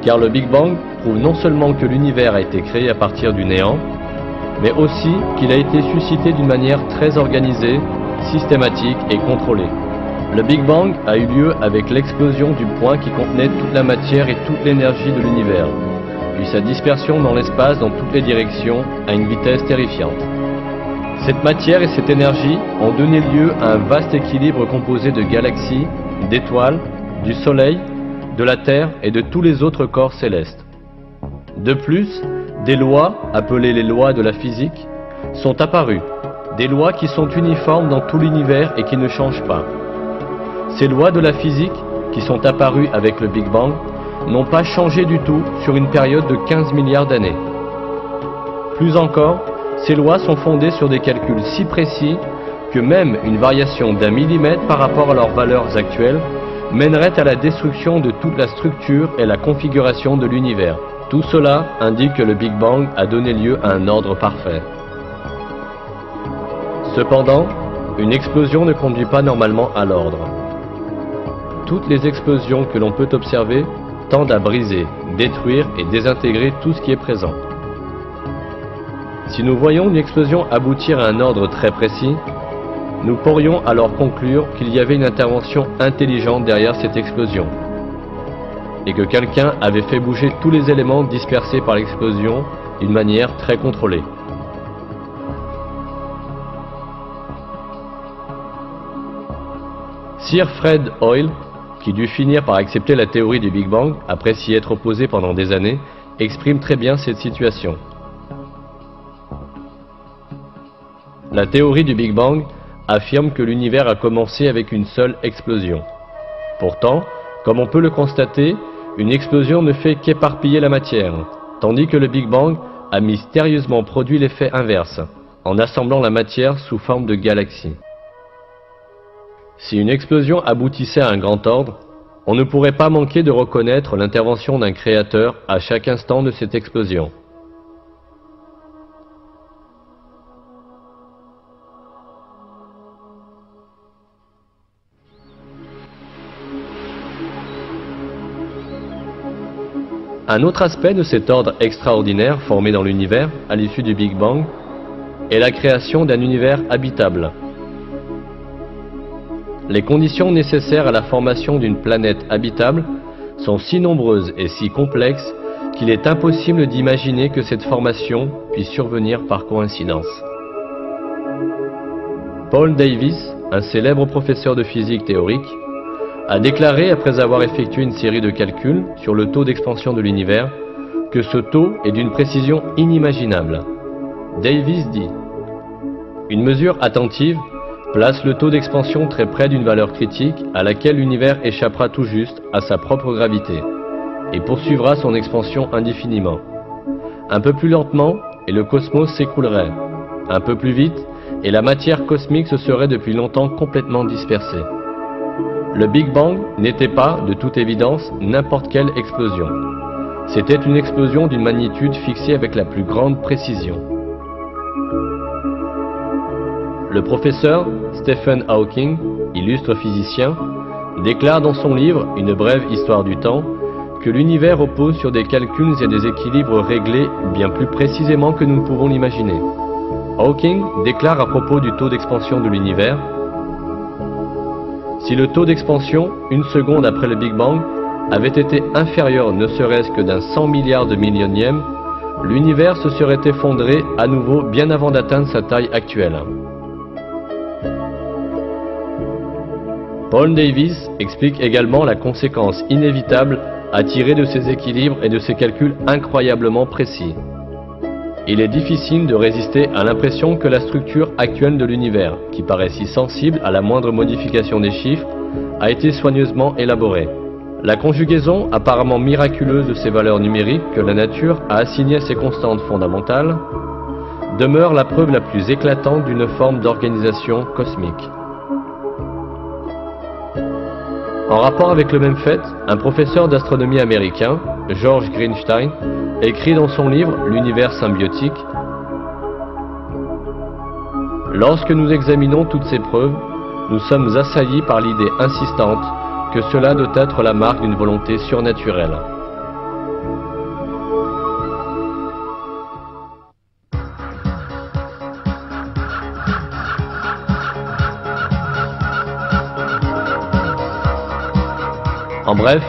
car le Big Bang prouve non seulement que l'univers a été créé à partir du néant, mais aussi qu'il a été suscité d'une manière très organisée, systématique et contrôlée. Le Big Bang a eu lieu avec l'explosion du point qui contenait toute la matière et toute l'énergie de l'univers, puis sa dispersion dans l'espace dans toutes les directions à une vitesse terrifiante. Cette matière et cette énergie ont donné lieu à un vaste équilibre composé de galaxies, d'étoiles, du Soleil, de la Terre et de tous les autres corps célestes. De plus, des lois, appelées les lois de la physique, sont apparues, des lois qui sont uniformes dans tout l'univers et qui ne changent pas. Ces lois de la physique, qui sont apparues avec le Big Bang, n'ont pas changé du tout sur une période de 15 milliards d'années. Plus encore, ces lois sont fondées sur des calculs si précis que même une variation d'1 millimètre par rapport à leurs valeurs actuelles mènerait à la destruction de toute la structure et la configuration de l'univers. Tout cela indique que le Big Bang a donné lieu à un ordre parfait. Cependant, une explosion ne conduit pas normalement à l'ordre. Toutes les explosions que l'on peut observer tendent à briser, détruire et désintégrer tout ce qui est présent. Si nous voyons une explosion aboutir à un ordre très précis, nous pourrions alors conclure qu'il y avait une intervention intelligente derrière cette explosion et que quelqu'un avait fait bouger tous les éléments dispersés par l'explosion d'une manière très contrôlée. Sir Fred Hoyle, qui dut finir par accepter la théorie du Big Bang après s'y être opposé pendant des années, exprime très bien cette situation. La théorie du Big Bang affirme que l'univers a commencé avec une seule explosion. Pourtant, comme on peut le constater, une explosion ne fait qu'éparpiller la matière, tandis que le Big Bang a mystérieusement produit l'effet inverse, en assemblant la matière sous forme de galaxies. Si une explosion aboutissait à un grand ordre, on ne pourrait pas manquer de reconnaître l'intervention d'un créateur à chaque instant de cette explosion. Un autre aspect de cet ordre extraordinaire formé dans l'univers, à l'issue du Big Bang, est la création d'un univers habitable. Les conditions nécessaires à la formation d'une planète habitable sont si nombreuses et si complexes qu'il est impossible d'imaginer que cette formation puisse survenir par coïncidence. Paul Davies, un célèbre professeur de physique théorique, a déclaré, après avoir effectué une série de calculs sur le taux d'expansion de l'univers, que ce taux est d'une précision inimaginable. Davies dit: « Une mesure attentive place le taux d'expansion très près d'une valeur critique à laquelle l'univers échappera tout juste à sa propre gravité et poursuivra son expansion indéfiniment. Un peu plus lentement et le cosmos s'écroulerait, un peu plus vite et la matière cosmique se serait depuis longtemps complètement dispersée. Le Big Bang n'était pas, de toute évidence, n'importe quelle explosion. C'était une explosion d'une magnitude fixée avec la plus grande précision. » Le professeur Stephen Hawking, illustre physicien, déclare dans son livre Une brève histoire du temps que l'univers repose sur des calculs et des équilibres réglés bien plus précisément que nous ne pouvons l'imaginer. Hawking déclare à propos du taux d'expansion de l'univers: « Si le taux d'expansion, une seconde après le Big Bang, avait été inférieur ne serait-ce que d'un 100 milliards de millionième, l'univers se serait effondré à nouveau bien avant d'atteindre sa taille actuelle. » Paul Davies explique également la conséquence inévitable à tirer de ces équilibres et de ces calculs incroyablement précis. Il est difficile de résister à l'impression que la structure actuelle de l'univers, qui paraît si sensible à la moindre modification des chiffres, a été soigneusement élaborée. La conjugaison apparemment miraculeuse de ces valeurs numériques que la nature a assignées à ces constantes fondamentales demeure la preuve la plus éclatante d'une forme d'organisation cosmique. En rapport avec le même fait, un professeur d'astronomie américain, George Greenstein, écrit dans son livre L'univers symbiotique: « Lorsque nous examinons toutes ces preuves, nous sommes assaillis par l'idée insistante que cela doit être la marque d'une volonté surnaturelle. En bref,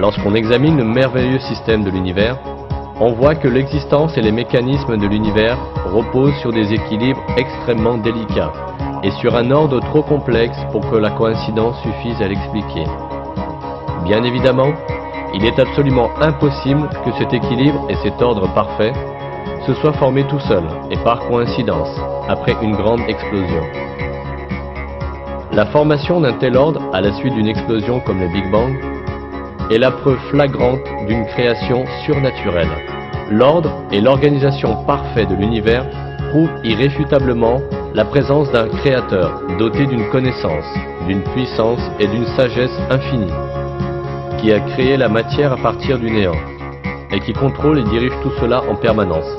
lorsqu'on examine le merveilleux système de l'univers, on voit que l'existence et les mécanismes de l'univers reposent sur des équilibres extrêmement délicats et sur un ordre trop complexe pour que la coïncidence suffise à l'expliquer. Bien évidemment, il est absolument impossible que cet équilibre et cet ordre parfait se soient formés tout seuls et par coïncidence, après une grande explosion. La formation d'un tel ordre à la suite d'une explosion comme le Big Bang est la preuve flagrante d'une création surnaturelle. L'ordre et l'organisation parfaite de l'univers prouvent irréfutablement la présence d'un créateur doté d'une connaissance, d'une puissance et d'une sagesse infinie, qui a créé la matière à partir du néant, et qui contrôle et dirige tout cela en permanence.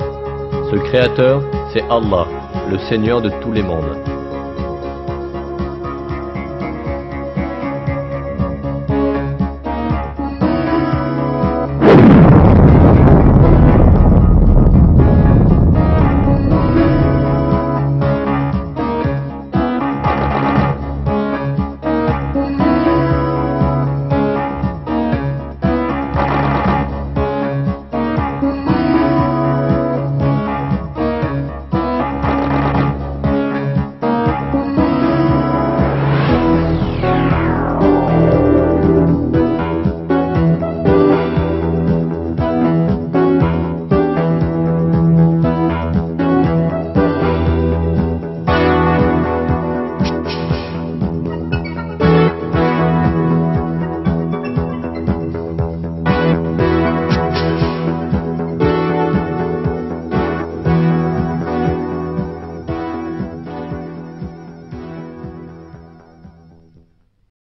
Ce créateur, c'est Allah, le Seigneur de tous les mondes.